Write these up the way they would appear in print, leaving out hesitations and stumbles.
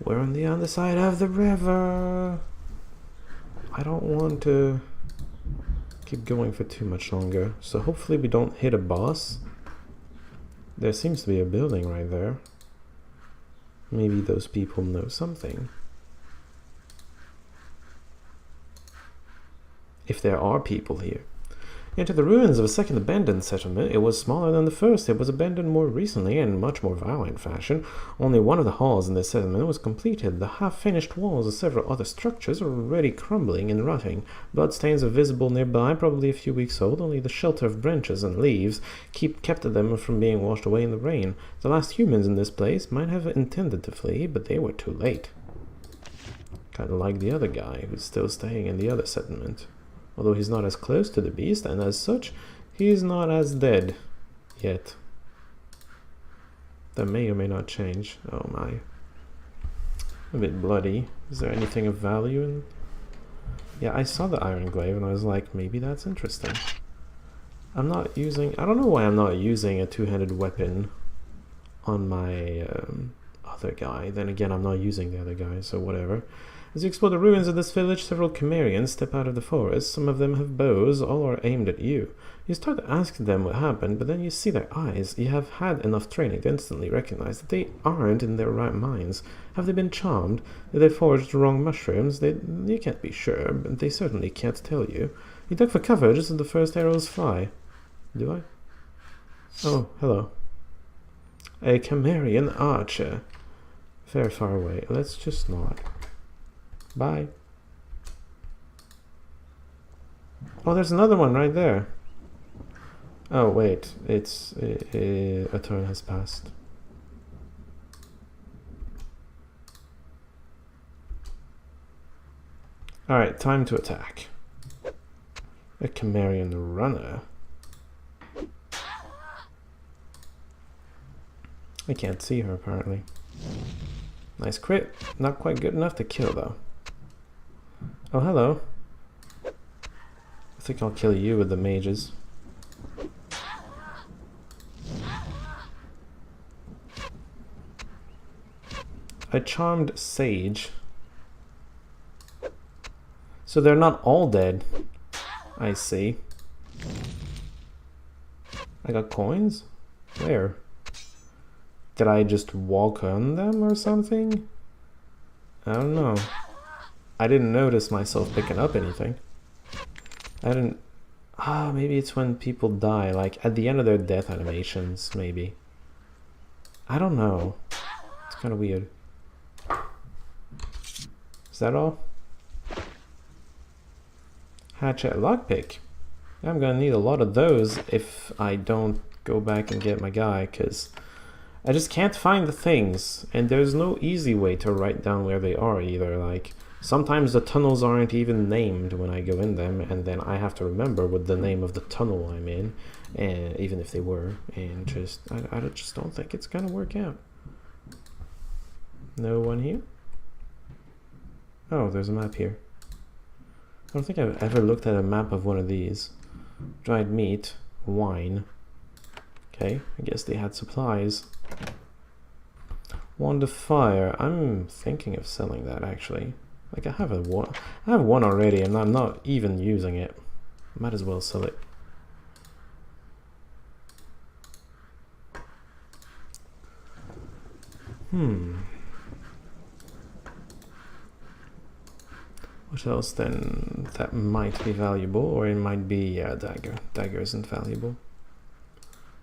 We're on the other side of the river. I don't want to keep going for too much longer. So hopefully we don't hit a boss. There seems to be a building right there. Maybe those people know something. If there are people here. Enter the ruins of a second abandoned settlement. It was smaller than the first. It was abandoned more recently and in much more violent fashion. Only one of the halls in this settlement was completed. The half-finished walls of several other structures are already crumbling and rotting. Bloodstains are visible nearby, probably a few weeks old. Only the shelter of branches and leaves kept them from being washed away in the rain. The last humans in this place might have intended to flee, but they were too late. Kind of like the other guy who's still staying in the other settlement. Although he's not as close to the beast, and as such, he's not as dead yet. That may or may not change. Oh my. A bit bloody. Is there anything of value in... Yeah, I saw the iron glaive and I was like, maybe that's interesting. I'm not using... I don't know why I'm not using a two-handed weapon on my other guy. Then again, I'm not using the other guy, so whatever. As you explore the ruins of this village, several Cimmerians step out of the forest. Some of them have bows, all are aimed at you. You start to ask them what happened, but then you see their eyes. You have had enough training to instantly recognize that they aren't in their right minds. Have they been charmed? Did they forge the wrong mushrooms? You can't be sure, but they certainly can't tell you. You duck for cover just as the first arrows fly. Do I? Oh, hello. A Cimmerian archer. Very far away. Let's just not. Bye. Oh, there's another one right there. Oh, wait. It's... a turn has passed. Alright, time to attack. A Cimmerian runner. I can't see her, apparently. Nice crit. Not quite good enough to kill, though. Oh, hello. I think I'll kill you with the mages. A charmed sage. So they're not all dead. I see. I got coins? Where? Did I just walk on them or something? I don't know. I didn't notice myself picking up anything. I didn't... Ah, maybe it's when people die, like at the end of their death animations, maybe. I don't know. It's kind of weird. Is that all? Hatchet lockpick. I'm gonna need a lot of those if I don't go back and get my guy, because I just can't find the things, and there's no easy way to write down where they are either. Like, sometimes the tunnels aren't even named when I go in them, and then I have to remember what the name of the tunnel I'm in, and even if they were, and just I just don't think it's gonna work out. No one here? Oh, there's a map here. I don't think I've ever looked at a map of one of these. Dried meat, wine. Okay, I guess they had supplies. Wand of fire. I'm thinking of selling that actually. Like I have one already, and I'm not even using it. Might as well sell it. What else then that might be valuable, or it might be dagger. Dagger isn't valuable.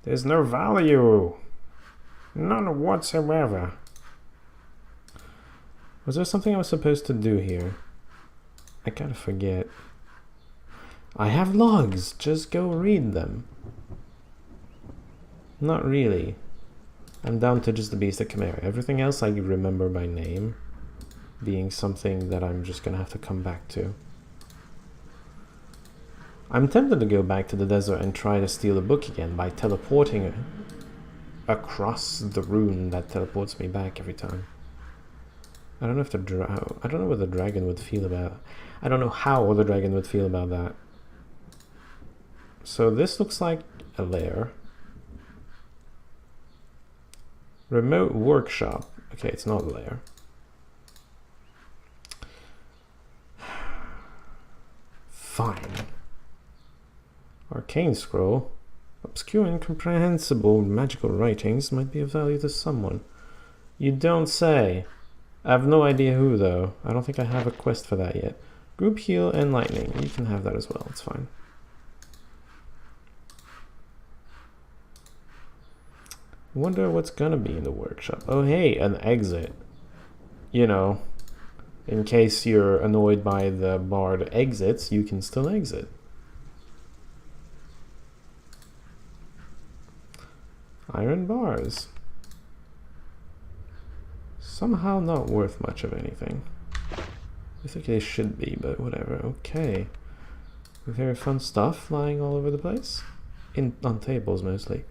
There's no value. None whatsoever. Was there something I was supposed to do here? I gotta forget. I have logs. Just go read them. Not really. I'm down to just the Beast of Chimera. Everything else I remember by name, being something that I'm just gonna have to come back to. I'm tempted to go back to the desert and try to steal a book again by teleporting across the rune that teleports me back every time. I don't know if I don't know what the dragon would feel about. I don't know how the dragon would feel about that. So this looks like a lair. Remote workshop. Okay, it's not a lair. Fine. Arcane scroll. Obscure, incomprehensible magical writings might be of value to someone. You don't say. I have no idea who, though. I don't think I have a quest for that yet. Group heal and lightning. You can have that as well. It's fine. Wonder what's gonna be in the workshop. Oh, hey, an exit. You know, in case you're annoyed by the barred exits, you can still exit. Iron bars. Somehow not worth much of anything. I think they should be, but whatever. Okay. Very fun stuff lying all over the place. On tables mostly.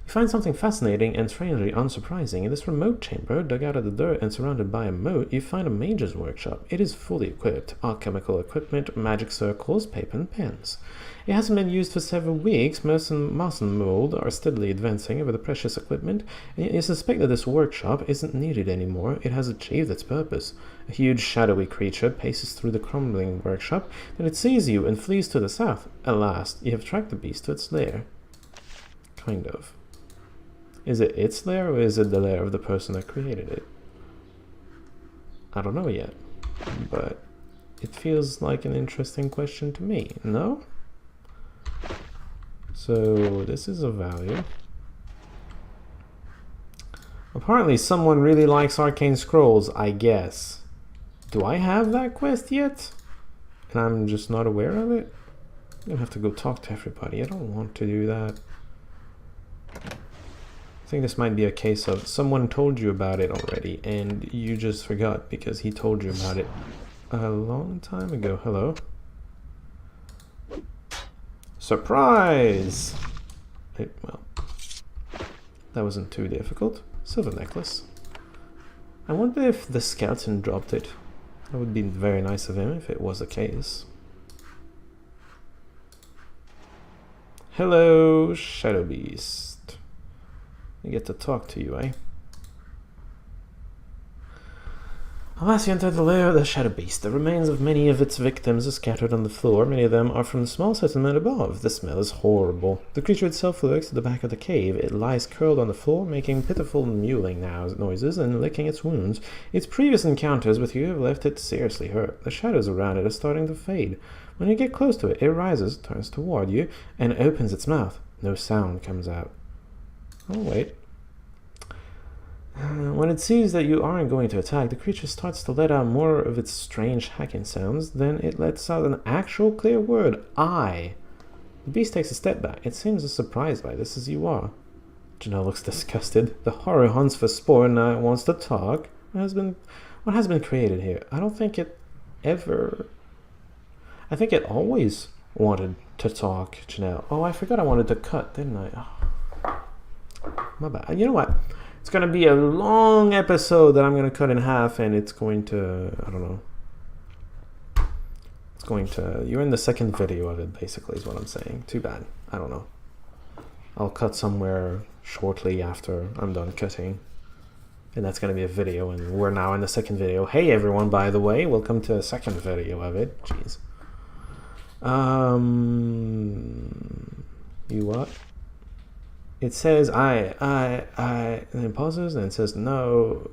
You find something fascinating and strangely unsurprising. In this remote chamber, dug out of the dirt and surrounded by a moat, you find a mage's workshop. It is fully equipped. Alchemical equipment, magic circles, paper and pens. It hasn't been used for several weeks. Moss and mold are steadily advancing over the precious equipment, and you suspect that this workshop isn't needed anymore. It has achieved its purpose. A huge shadowy creature paces through the crumbling workshop, then it sees you and flees to the south. At last, you have tracked the beast to its lair. Kind of. Is it its lair, or is it the lair of the person that created it? I don't know yet, but it feels like an interesting question to me, no? So this is a value. Apparently someone really likes arcane scrolls, I guess. Do I have that quest yet? And I'm just not aware of it? I'm gonna have to go talk to everybody. I don't want to do that. I think this might be a case of someone told you about it already and you just forgot because he told you about it a long time ago. Hello. Surprise! Well, that wasn't too difficult. Silver necklace. I wonder if the skeleton dropped it. That would be very nice of him if it was the case. Hello, Shadow Beast. I get to talk to you, eh? Alas, you enter the lair of the Shadow Beast. The remains of many of its victims are scattered on the floor. Many of them are from the small settlement above. The smell is horrible. The creature itself lurks at the back of the cave. It lies curled on the floor, making pitiful mewling noises and licking its wounds. Its previous encounters with you have left it seriously hurt. The shadows around it are starting to fade. When you get close to it, it rises, turns toward you, and opens its mouth. No sound comes out. Oh, wait. When it sees that you aren't going to attack, the creature starts to let out more of its strange hacking sounds. Then it lets out an actual clear word, I. The beast takes a step back. It seems as surprised by this as you are. Janelle looks disgusted. The horror hunts for sport and now it wants to talk. What has been created here? I don't think it ever... I think it always wanted to talk, Janelle. Oh, I forgot I wanted to cut, didn't I? Oh. My bad. You know what? It's going to be a long episode that I'm going to cut in half, and it's going to, I don't know. It's going to, you're in the second video of it, basically, is what I'm saying. Too bad. I don't know. I'll cut somewhere shortly after I'm done cutting. And that's going to be a video, and we're now in the second video. Hey, everyone, by the way, welcome to the second video of it. Jeez. You what? It says I, and then pauses, and it says no.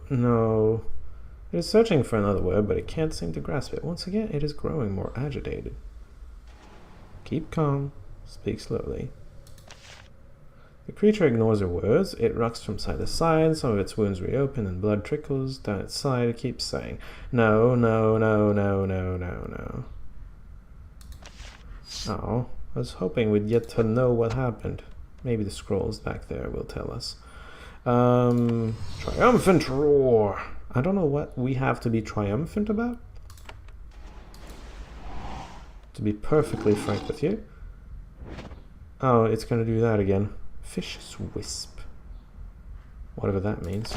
It is searching for another word, but it can't seem to grasp it. Once again, it is growing more agitated. Keep calm. Speak slowly. The creature ignores her words. It rocks from side to side. Some of its wounds reopen, and blood trickles down its side. It keeps saying, no. Oh, I was hoping we'd get to know what happened. Maybe the scrolls back there will tell us. Triumphant roar. I don't know what we have to be triumphant about. To be perfectly frank with you. Oh, it's going to do that again. Vicious wisp. Whatever that means.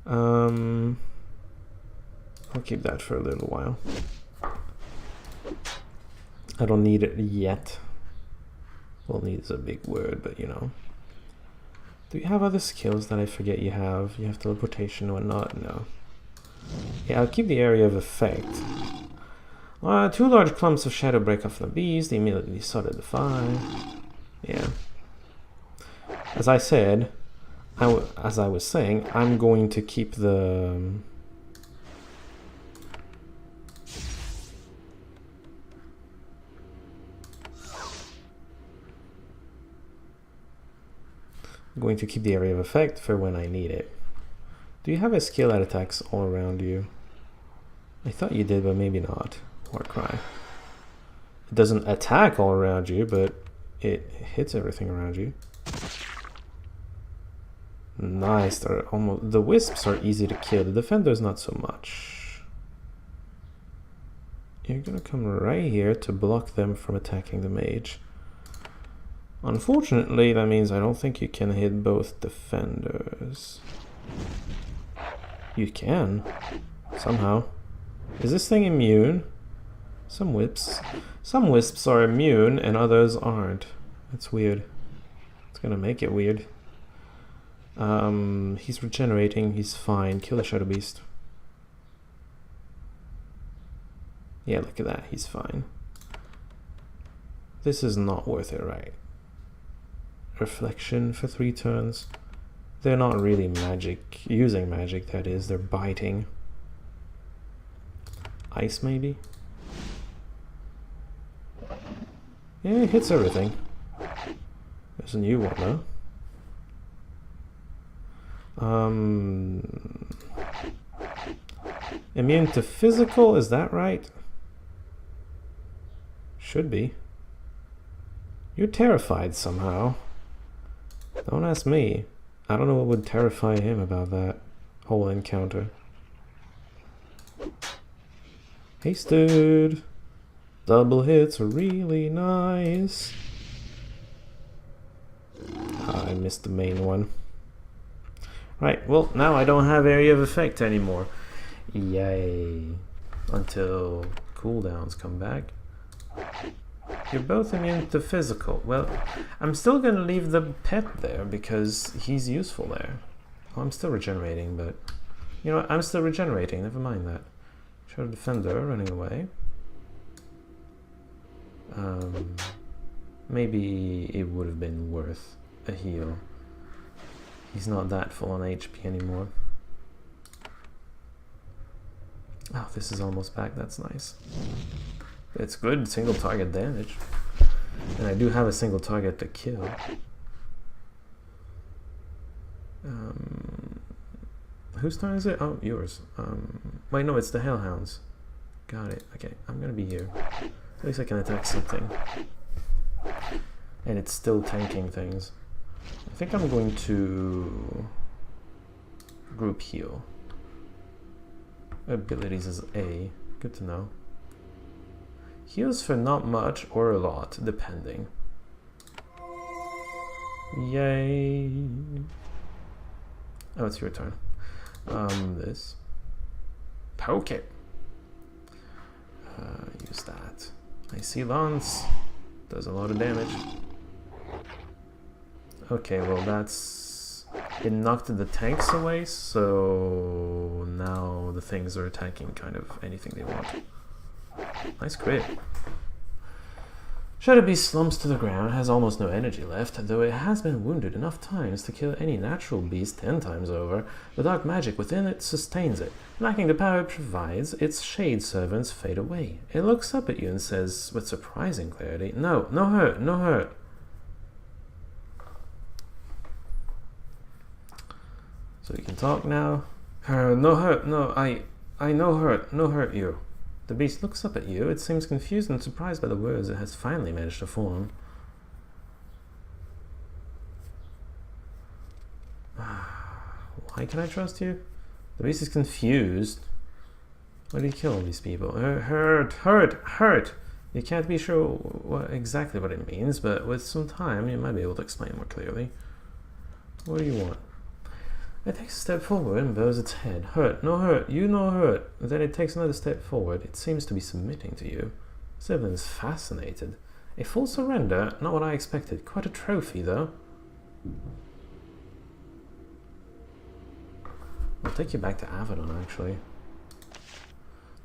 I'll keep that for a little while. I don't need it yet. Well, need is a big word, but you know. Do you have other skills that I forget you have? You have teleportation or not? No. Yeah, I'll keep the area of effect. 2 large clumps of shadow break off the beast. They immediately solidify. Yeah. As I said, as I was saying, I'm going to keep the... I'm going to keep the area of effect for when I need it. Do you have a skill that attacks all around you? I thought you did, but maybe not. Warcry. It doesn't attack all around you, but it hits everything around you. Nice. The wisps are easy to kill. The defenders not so much. You're gonna come right here to block them from attacking the mage. Unfortunately, that means I don't think you can hit both defenders. You can. Somehow. Is this thing immune? Some wisps are immune and others aren't. That's weird. It's gonna make it weird. He's regenerating, he's fine. Kill the Shadow Beast. Yeah, look at that, he's fine. This is not worth it, right? Reflection for 3 turns. They're not really using magic, that is. They're biting. Ice, maybe? Yeah, it hits everything. There's a new one, though. Immune to physical, is that right? Should be. You're terrified somehow. Don't ask me. I don't know what would terrify him about that whole encounter. Hasted. Double hits are really nice. I missed the main one. Right, well, now I don't have area of effect anymore. Yay. Until cooldowns come back. You're both immune to physical. Well, I'm still going to leave the pet there because he's useful there. Well, I'm still regenerating, but... You know what? I'm still regenerating. Never mind that. Shadow Defender running away. Maybe it would have been worth a heal. He's not that full on HP anymore. Oh, this is almost back. That's nice. It's good single target damage. And I do have a single target to kill. Whose turn is it? Oh, yours. Wait, no, it's the Hellhounds. Got it. Okay, I'm gonna be here. At least I can attack something. And it's still tanking things. I think I'm going to group heal. Abilities is A. Good to know. Heals for not much or a lot, depending. Yay! Oh, it's your turn. This. Poke it! Use that. I see Lance. Does a lot of damage. Okay, well that's... It knocked the tanks away, so now the things are attacking kind of anything they want. Nice crit. Shadow Beast slumps to the ground, has almost no energy left, though it has been wounded enough times to kill any natural beast 10 times over. The dark magic within it sustains it. Lacking the power it provides, its shade servants fade away. It looks up at you and says, with surprising clarity, "No, no hurt, no hurt." So you can talk now. No hurt, no, I no hurt, no hurt you. The beast looks up at you. It seems confused and surprised by the words it has finally managed to form. Why can I trust you? The beast is confused. Why did he kill all these people? Hurt, hurt, hurt! You can't be sure exactly what it means, but with some time you might be able to explain more clearly. What do you want? It takes a step forward and bows its head. Hurt, no hurt, you no hurt. Then it takes another step forward. It seems to be submitting to you. Sylvan is fascinated. A full surrender, not what I expected. Quite a trophy, though. I'll take you back to Avadon, actually.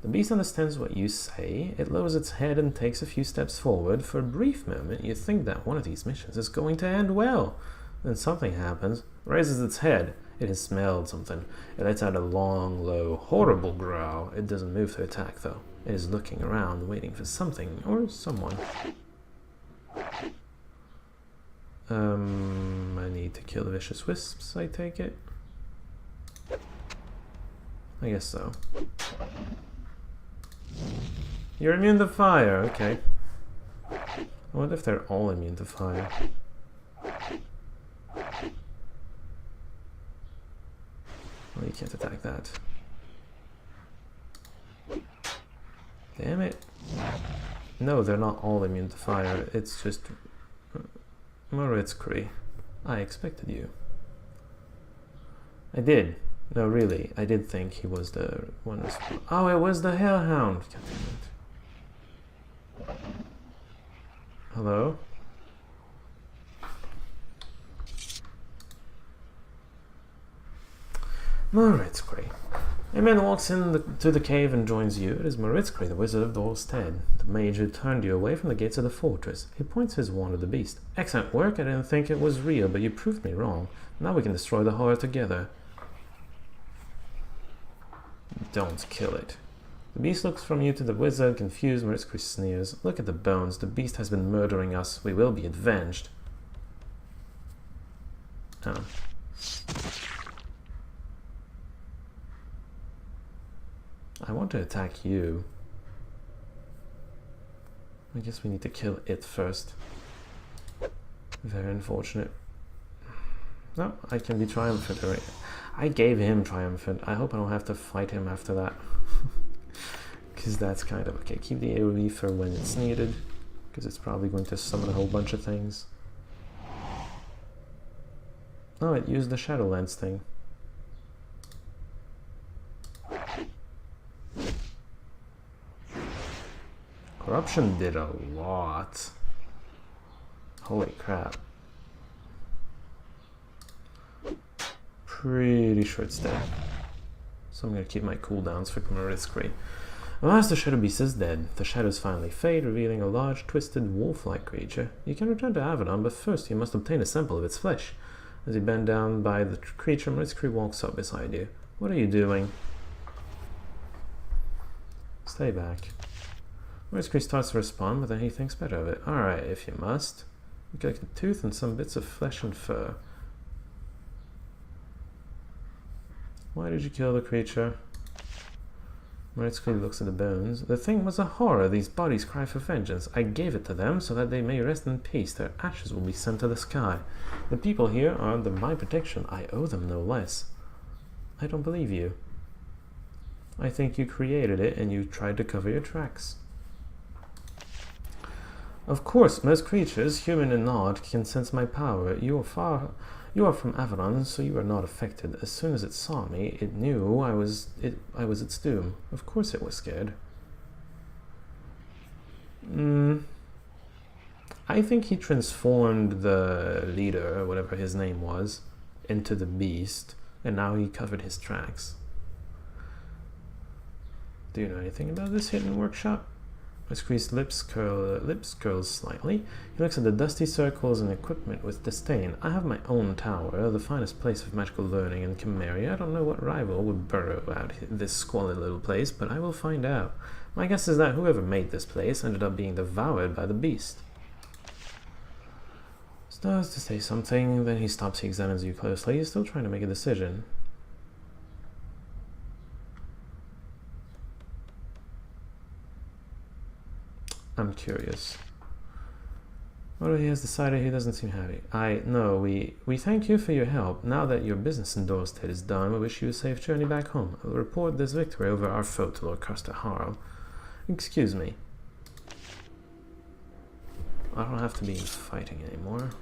The beast understands what you say. It lowers its head and takes a few steps forward. For a brief moment, you think that one of these missions is going to end well. Then something happens. Raises its head. It has smelled something. It lets out a long, low, horrible growl. It doesn't move to attack, though. It is looking around, waiting for something or someone. I need to kill the vicious wisps, I take it. I guess so. You're immune to fire, okay. I wonder if they're all immune to fire. Well, you can't attack that. Damn it. No, they're not all immune to fire. It's just... Moritzkri. I expected you. I did. No, really. I did think he was the one. Oh, it was the Hellhound. God damn it. Hello? Moritzkri. A man walks to the cave and joins you. It is Moritzkri, the wizard of Dorstead, the mage who turned you away from the gates of the fortress. He points his wand at the beast. Excellent work. I didn't think it was real, but you proved me wrong. Now we can destroy the horror together. Don't kill it. The beast looks from you to the wizard, confused. Moritzkri sneers. Look at the bones. The beast has been murdering us. We will be avenged. Oh. I want to attack you. I guess we need to kill it first. Very unfortunate. No, I can be triumphant. I gave him triumphant. I hope I don't have to fight him after that. Because that's kind of... Okay, keep the AoE for when it's needed. Because it's probably going to summon a whole bunch of things. Oh, it used the Shadowlands thing. Corruption did a lot. Holy crap. Pretty sure it's dead. So I'm gonna keep my cooldowns for Moritzkri. Alas, the Shadow Beast is dead. The shadows finally fade, revealing a large, twisted, wolf-like creature. You can return to Avadon, but first you must obtain a sample of its flesh. As you bend down by the creature, Moritzkri walks up beside you. What are you doing? Stay back. Moritzkri starts to respond, but then he thinks better of it. Alright, if you must. You collect a tooth and some bits of flesh and fur. Why did you kill the creature? Moritzkri looks at the bones. The thing was a horror. These bodies cry for vengeance. I gave it to them so that they may rest in peace. Their ashes will be sent to the sky. The people here are under my protection. I owe them no less. I don't believe you. I think you created it and you tried to cover your tracks. Of course, most creatures, human and not, can sense my power. You are from Avadon, so you are not affected. As soon as it saw me, it knew I was its doom. Of course it was scared. I think he transformed the leader, or whatever his name was, into the beast, and now he covered his tracks. Do you know anything about this hidden workshop? Moritzkri's lips curl slightly. He looks at the dusty circles and equipment with disdain. I have my own tower, the finest place of magical learning in Chimeria. I don't know what rival would burrow out this squalid little place, but I will find out. My guess is that whoever made this place ended up being devoured by the beast. Starts to say something, then he stops. He examines you closely. He's still trying to make a decision. I'm curious. Well, he has decided he doesn't seem happy. We thank you for your help. Now that your business in Dorstead is done, we wish you a safe journey back home. We'll report this victory over our foe to Lord Custer Harl. Excuse me. I don't have to be fighting anymore.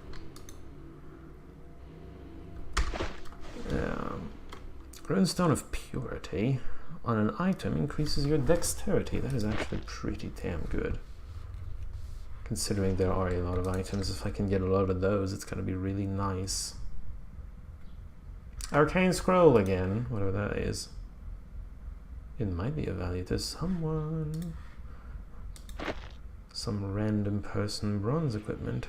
Runestone of Purity on an item increases your dexterity. That is actually pretty damn good. Considering there are a lot of items, if I can get a lot of those, it's gonna be really nice. Arcane Scroll again, whatever that is. It might be of value to someone. Some random person bronze equipment.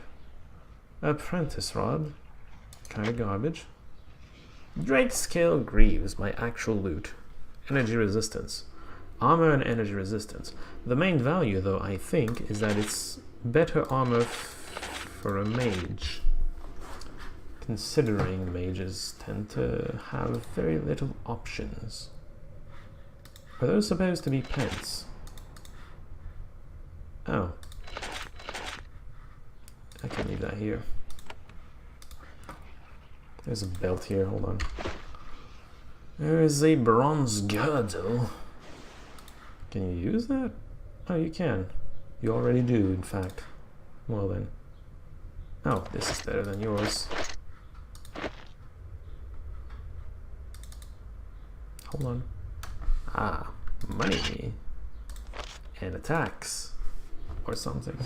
Apprentice rod. Kinda garbage. Drake scale greaves, my actual loot. Energy resistance. Armor and energy resistance. The main value, though, I think, is that it's better armor for a mage. Considering mages tend to have very little options. Are those supposed to be pants? Oh. I can leave that here. There's a belt here, hold on. There is a bronze girdle. Can you use that? Oh, you can. You already do, in fact. Well then. Oh, this is better than yours. Hold on. Ah, money. And attacks. Or something.